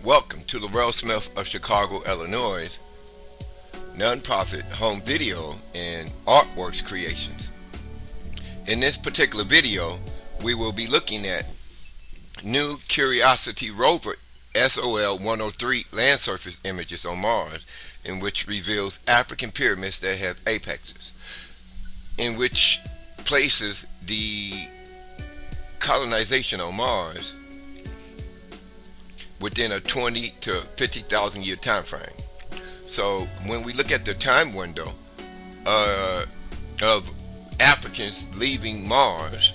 Welcome to the Rel Smith of Chicago, Illinois, nonprofit home video and artworks creations. In this particular video, we will be looking at new Curiosity Rover SOL 103 land surface images on Mars, in which reveals African pyramids that have apexes, in which places the colonization on Mars within a 20 to 50,000 year time frame. So when we look at the time window of Africans leaving Mars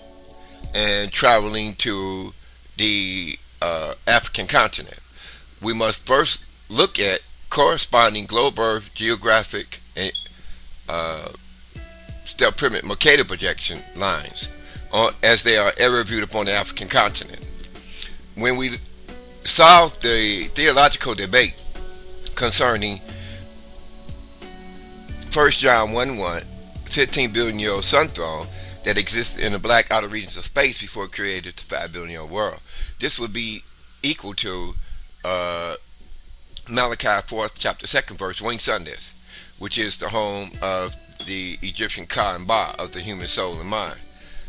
and traveling to the African continent, we must first look at corresponding globe Earth geographic and step pyramid Mercator projection lines as they are ever viewed upon the African continent. When we solve the theological debate concerning 1 John 1:1, 15 billion year old sun throne that existed in the black outer regions of space before it created the 5 billion year old world. This would be equal to Malachi 4th chapter 2nd verse, winged Sundays, which is the home of the Egyptian Ka and Ba of the human soul and mind.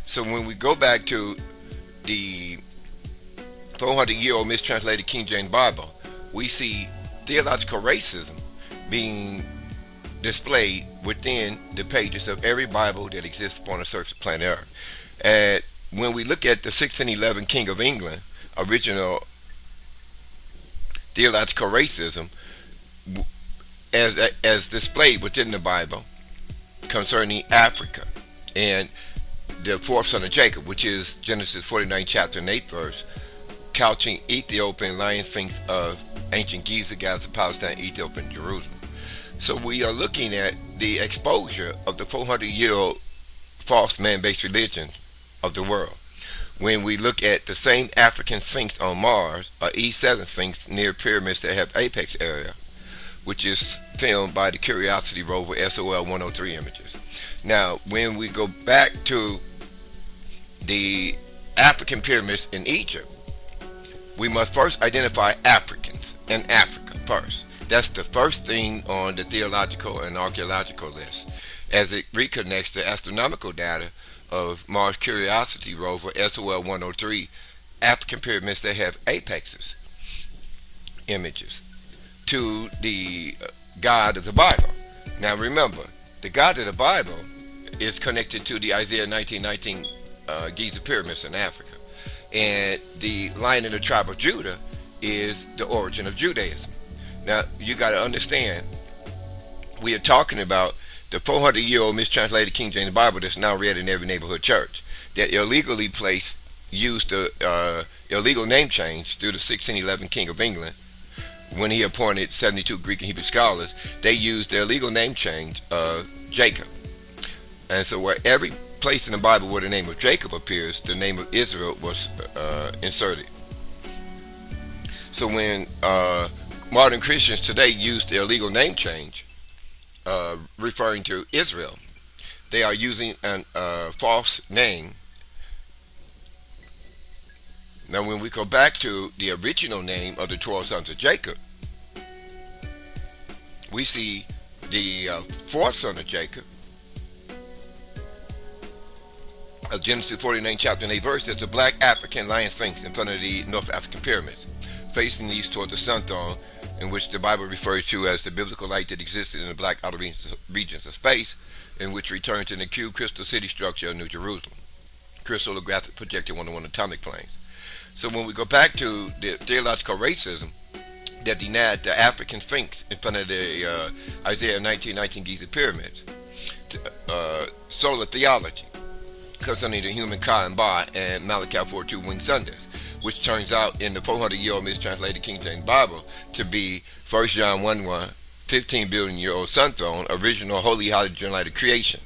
So when we go back to the 400-year-old mistranslated King James Bible, we see theological racism being displayed within the pages of every Bible that exists upon the surface of planet Earth. And when we look at the 1611 King of England, original theological racism as displayed within the Bible concerning Africa and the fourth son of Jacob, which is Genesis 49 chapter and 8 verse, couching Ethiopian lion sphinx of ancient Giza, Gaza, Palestine, Ethiopia, and Jerusalem. So we are looking at the exposure of the 400-year-old false man-based religion of the world. When we look at the same African sphinx on Mars, or E7 sphinx near pyramids that have apex area, which is filmed by the Curiosity Rover SOL 103 images. Now, when we go back to the African pyramids in Egypt, we must first identify Africans in Africa first. That's the first thing on the theological and archaeological list, as it reconnects the astronomical data of Mars Curiosity Rover SOL 103 African pyramids that have apexes images to the God of the Bible. Now remember, the God of the Bible is connected to the Isaiah 19:19 Giza pyramids in Africa. And the Lion of the tribe of Judah is the origin of Judaism. Now, you got to understand, we are talking about the 400-year-old mistranslated King James Bible that's now read in every neighborhood church, that illegally used the illegal name change through the 1611 King of England. When he appointed 72 Greek and Hebrew scholars, they used their illegal name change of Jacob. And so where every place in the Bible where the name of Jacob appears, the name of Israel was inserted. So when modern Christians today use their legal name change, referring to Israel, they are using a false name. Now when we go back to the original name of the 12 sons of Jacob, we see the fourth son of Jacob, Genesis 49 chapter and 8 verse, there's a black African lion sphinx in front of the North African pyramids, facing east toward the sun throne, in which the Bible refers to as the biblical light that existed in the black outer regions of space, in which returned to the cube crystal city structure of New Jerusalem, crystallographic projected 101 atomic planes. So when we go back to the theological racism that denied the African sphinx in front of the Isaiah 19:19 Giza pyramids, solar theology concerning the human Ka and Ba, and Malachi 4:2 winged Sundays, which turns out in the 400-year-old mistranslated King James Bible to be 1 John 1:1, 15 billion year old sun throne, original holy hydrogen lighted creation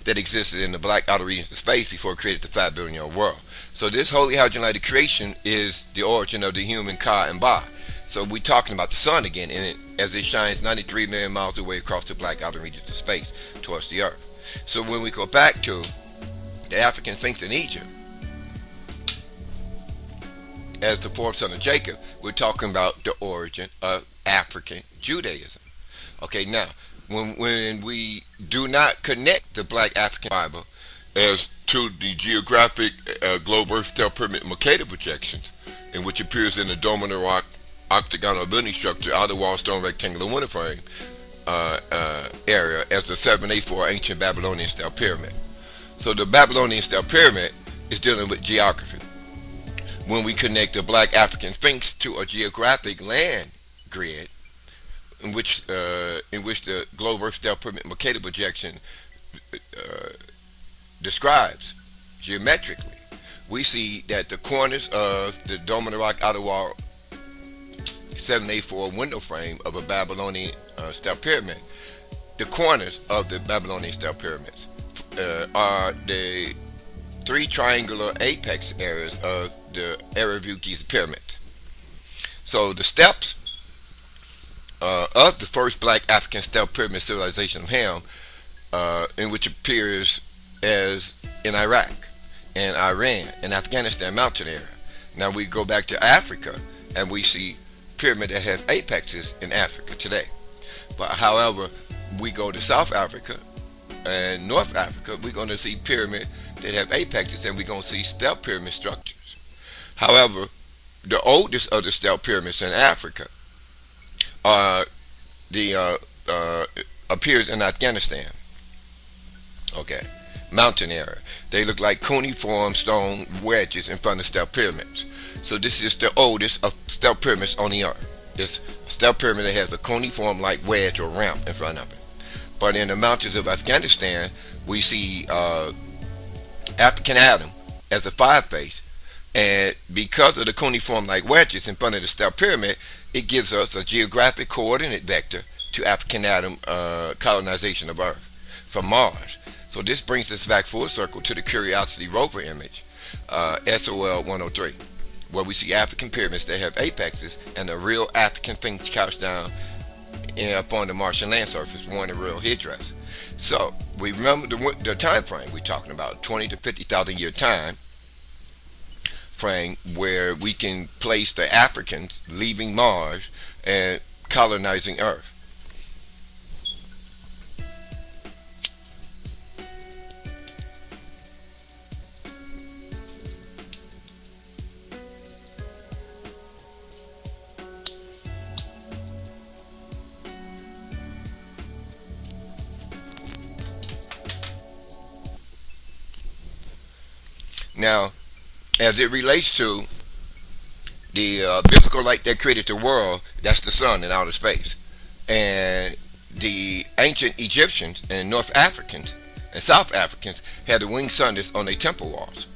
that existed in the black outer regions of space before it created the 5 billion year old world. So this holy hydrogen lighted creation is the origin of the human Ka and Ba. So we're talking about the sun again, as it shines 93 million miles away across the black outer regions of space towards the earth. So when we go back to the African sphinx in Egypt, as the fourth son of Jacob, we're talking about the origin of African Judaism. Okay, now, when we do not connect the Black African Bible as to the geographic globe Earth Stellar Pyramid Mercator projections, in which appears in the dome of the rock octagonal building structure, outer wall stone rectangular window frame area as the 784 ancient Babylonian style pyramid. So the Babylonian style pyramid is dealing with geography. When we connect the Black African Sphinx to a geographic land grid, in which the globe Earth Stellar Pyramid Mercator projection describes geometrically, we see that the corners of the dome of the rock outer wall 784 window frame of a Babylonian style pyramid, the corners of the Babylonian style pyramids are the three triangular apex areas of the area view Giza pyramids. So the steps of the first Black African style pyramid civilization of Ham, in which appears as in Iraq and Iran and Afghanistan mountain area. Now we go back to Africa and we see pyramid that has apexes in Africa today. But however, we go to South Africa and North Africa, we're going to see pyramid that have apexes, and we're going to see step pyramid structures. However, the oldest of the step pyramids in Africa appears in Afghanistan. Okay, mountain area. They look like cuneiform stone wedges in front of step pyramids. So this is the oldest of step pyramids on the earth. This step pyramid that has a cuneiform like wedge or ramp in front of it. But in the mountains of Afghanistan, we see African Adam as a five face, and because of the cuneiform like wedges in front of the step pyramid, it gives us a geographic coordinate vector to African Adam colonization of Earth from Mars. So this brings us back full circle to the Curiosity rover image, SOL 103, where we see African pyramids that have apexes and a real African Sphinx couched down upon the Martian land surface wearing a real headdress. So we remember the time frame we're talking about, 20 to 50,000 year time frame, where we can place the Africans leaving Mars and colonizing Earth. Now, as it relates to the biblical light that created the world, that's the sun in outer space. And the ancient Egyptians and North Africans and South Africans had the winged sun that's on their temple walls,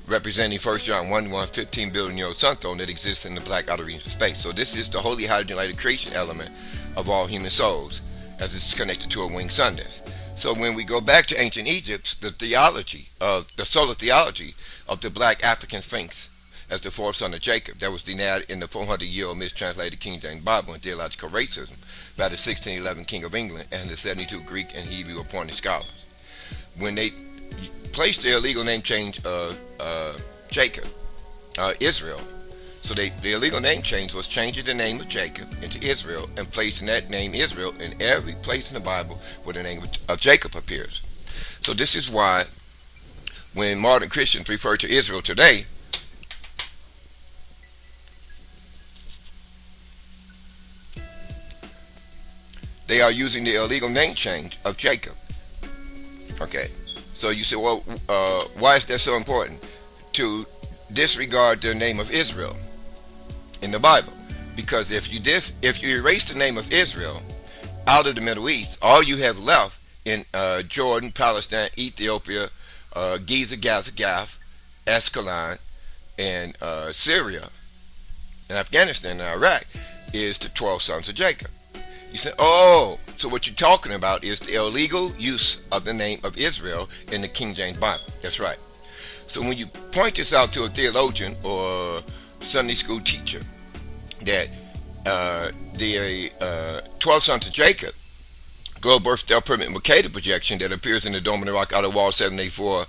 representing 1 John 1:1, 15 billion year old sun throne that exists in the black outer regions of space. So this is the holy hydrogen lighted creation element of all human souls, as it's connected to a winged sun disk. So when we go back to ancient Egypt, the solar theology of the black African Sphinx as the fourth son of Jacob, that was denied in the 400-year-old mistranslated King James Bible and theological racism by the 1611 King of England and the 72 Greek and Hebrew appointed scholars. When they placed the illegal name change of Jacob, Israel, so the illegal name change was changing the name of Jacob into Israel and placing that name Israel in every place in the Bible where the name of Jacob appears. So this is why when modern Christians refer to Israel today, they are using the illegal name change of Jacob. Okay, so you say, well, why is that so important to disregard the name of Israel in the Bible? Because if you erase the name of Israel out of the Middle East, all you have left in Jordan, Palestine, Ethiopia, Giza, Gaza, Gath, Ascalon, and Syria, and Afghanistan and Iraq is the 12 sons of Jacob. You say, oh, so what you're talking about is the illegal use of the name of Israel in the King James Bible. That's right. So when you point this out to a theologian or Sunday school teacher, that the 12 sons of Jacob, globe birth stellar pyramid Mercator projection that appears in the dome of the rock outer wall 784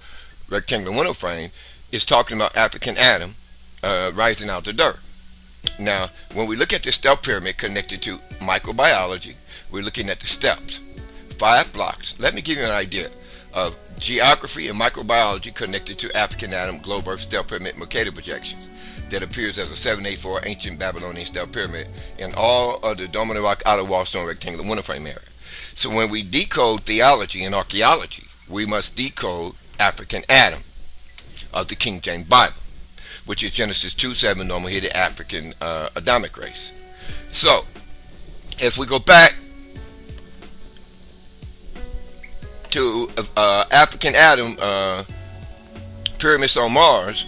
rectangular window frame, is talking about African Adam rising out the dirt. Now, when we look at the step pyramid connected to microbiology, we're looking at the steps. 5 blocks. Let me give you an idea of geography and microbiology connected to African atom, globe earth step pyramid Mercator projections that appears as a 784 ancient Babylonian step pyramid in all of the Dome of the Rock outer wall stone rectangular window frame area. So when we decode theology and archaeology, we must decode African Adam of the King James Bible, which is Genesis 2:7, normal here, the African Adamic race. So, as we go back to African Adam pyramids on Mars,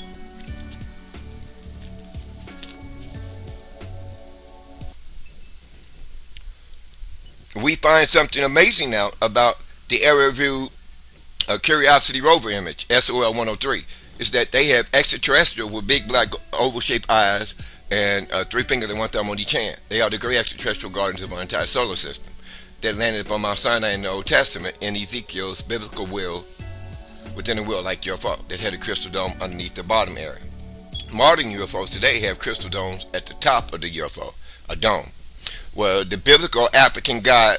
we find something amazing now about the Area View Curiosity Rover image, SOL 103, is that they have extraterrestrial with big black oval-shaped eyes and 3 fingers and 1 thumb on each hand. They are the great extraterrestrial guardians of our entire solar system that landed upon Mount Sinai in the Old Testament in Ezekiel's biblical will, within a will like UFO, that had a crystal dome underneath the bottom area. Modern UFOs today have crystal domes at the top of the UFO, a dome. Well, the biblical African god,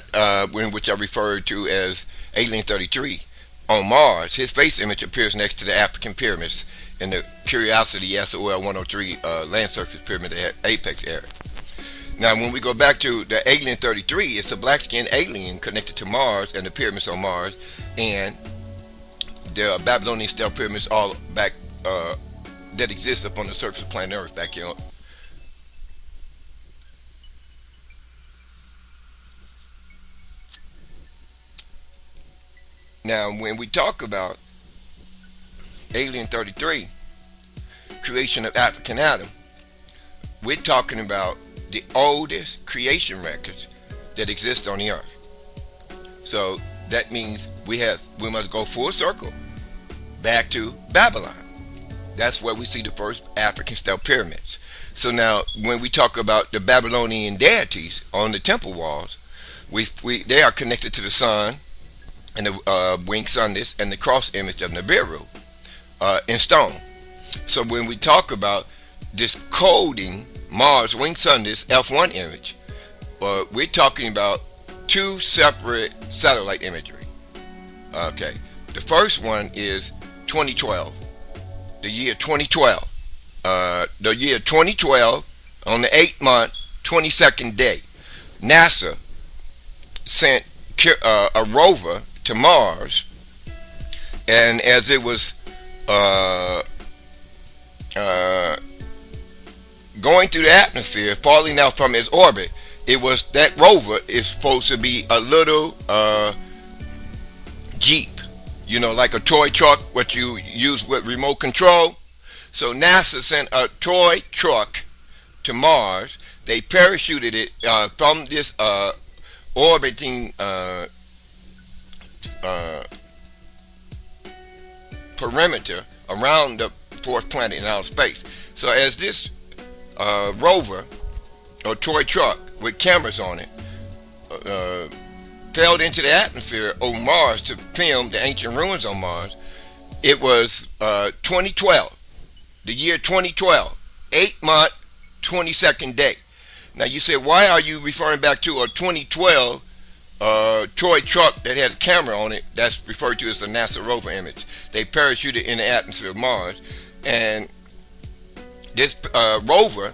in which I referred to as Alien 33, on Mars, his face image appears next to the African pyramids in the Curiosity SOL 103 land surface pyramid apex area. Now, when we go back to the Alien 33, it's a black-skinned alien connected to Mars and the pyramids on Mars, and the Babylonian step pyramids all back that exist upon the surface of planet Earth back here. Now, when we talk about Alien 33, creation of African Adam, we're talking about the oldest creation records that exist on the earth. So that means we must go full circle back to Babylon. That's where we see the first African step pyramids. So now, when we talk about the Babylonian deities on the temple walls, they are connected to the sun and the winged sun disk and the cross image of Nibiru in stone. So when we talk about this coding Mars winged sun disk F1 image, we're talking about 2 separate satellite imagery. Okay, the first one is 2012, the year 2012. The year 2012, on the 8th month, 22nd day, NASA sent a rover to Mars, and as it was going through the atmosphere, falling out from its orbit, that rover is supposed to be a little Jeep, you know, like a toy truck, what you use with remote control. So NASA sent a toy truck to Mars. They parachuted it from this orbiting perimeter around the 4th planet in outer space. So as this rover or toy truck with cameras on it fell into the atmosphere on Mars to film the ancient ruins on Mars, it was 2012, the year 2012, 8th month, 22nd day. Now you say, why are you referring back to a 2012 toy truck that had a camera on it? That's referred to as a NASA rover image. They parachuted in the atmosphere of Mars, and this rover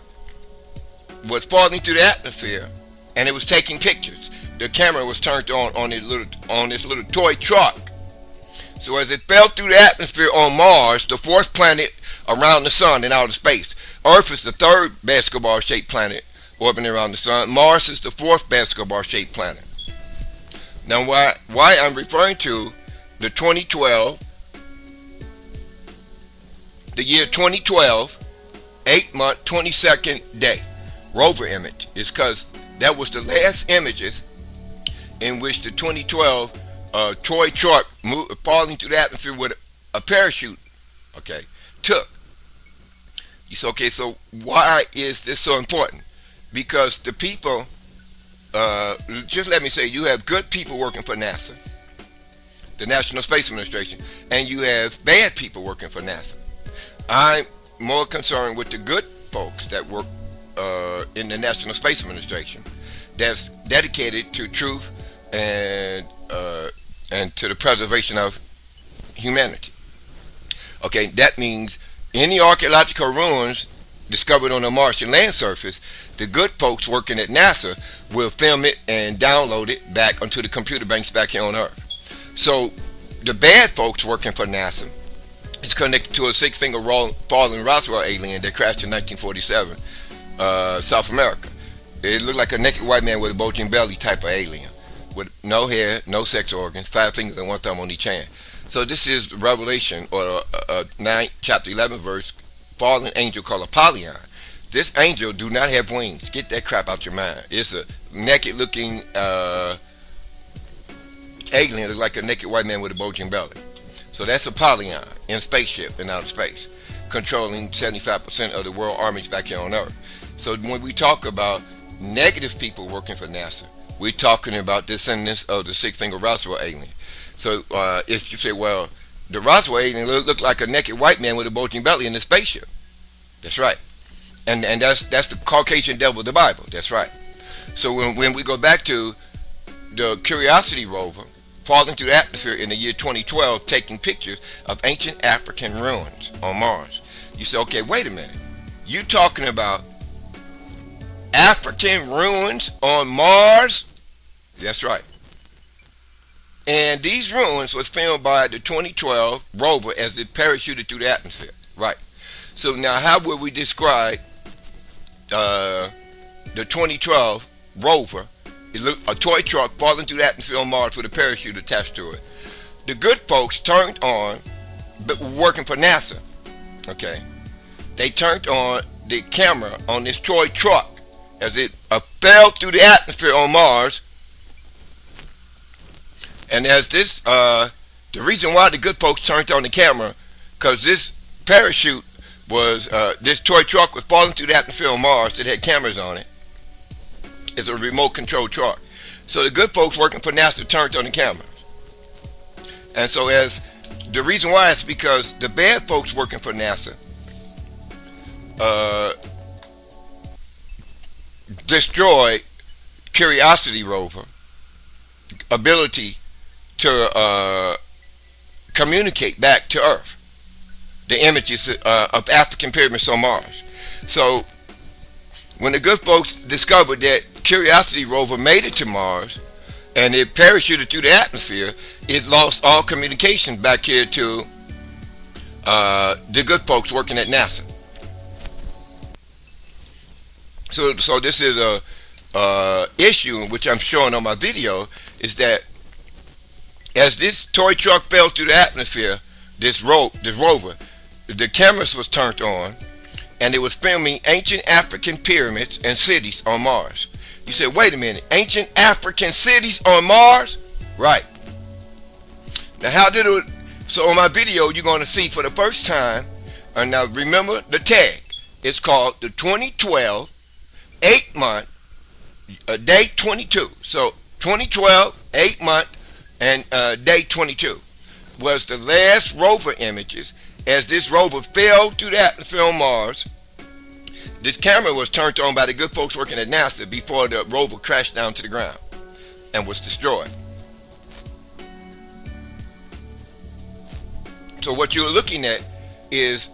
was falling through the atmosphere, and it was taking pictures. The camera was turned on this little toy truck. So as it fell through the atmosphere on Mars, the 4th planet around the sun in outer space, Earth is the 3rd basketball-shaped planet orbiting around the sun. Mars is the 4th basketball-shaped planet. Now, why I'm referring to the 2012, the year 2012, 8th month, 22nd day rover image is because that was the last images in which the 2012 toy truck falling through the atmosphere with a parachute, took. You say, okay, so why is this so important? Because the people, just let me say, you have good people working for NASA, the National Space Administration, and you have bad people working for NASA. I'm more concerned with the good folks that work in the National Space Administration, that's dedicated to truth and to the preservation of humanity. Okay, that means any archaeological ruins discovered on the Martian land surface, the good folks working at NASA will film it and download it back onto the computer banks back here on Earth. So the bad folks working for NASA is connected to a six-finger falling Roswell alien that crashed in 1947, South America. It looked like a naked white man with a bulging belly type of alien, with no hair, no sex organs, 5 fingers and 1 thumb on each hand. So this is Revelation, or 9, chapter 11 verse, fallen angel called Apollyon. This angel do not have wings. Get that crap out your mind. It's a naked looking alien, look like a naked white man with a bulging belly. So that's Apollyon in a spaceship in outer space, controlling 75% of the world armies back here on Earth. So when we talk about negative people working for NASA, we're talking about descendants of the six-finger Roswell alien. So if you say, well, the Roswell alien looked like a naked white man with a bulging belly in the spaceship, that's right. And that's the Caucasian devil of the Bible. That's right. So when we go back to the Curiosity rover falling through the atmosphere in the year 2012, taking pictures of ancient African ruins on Mars, you say, okay, wait a minute. You talking about African ruins on Mars? That's right. And these ruins was filmed by the 2012 rover as it parachuted through the atmosphere. Right. So now how would we describe the 2012 rover? It looked a toy truck falling through the atmosphere on Mars with a parachute attached to it. The good folks turned on, but working for NASA, okay, they turned on the camera on this toy truck as it fell through the atmosphere on Mars. And as this, the reason why the good folks turned on the camera, because this parachute was, this toy truck was falling through the atmosphere on Mars that had cameras on it. It's a remote control truck. So the good folks working for NASA turned on the cameras. And so as the reason why is because the bad folks working for NASA destroyed Curiosity rover ability to communicate back to Earth the images of African pyramids on Mars. So when the good folks discovered that Curiosity rover made it to Mars and it parachuted through the atmosphere, it lost all communication back here to the good folks working at NASA. So this is a issue which I'm showing on my video, is that as this toy truck fell through the atmosphere, this rover, the cameras was turned on, and it was filming ancient African pyramids and cities on Mars. You said, wait a minute, ancient African cities on Mars? Right. Now how did it, so on my video you're going to see for the first time, and now remember the tag, it's called the 2012 8-month day 22. So 2012 8-month and day 22 was the last rover images. As this rover fell through the atmosphere on Mars, this camera was turned on by the good folks working at NASA before the rover crashed down to the ground and was destroyed. So what you're looking at is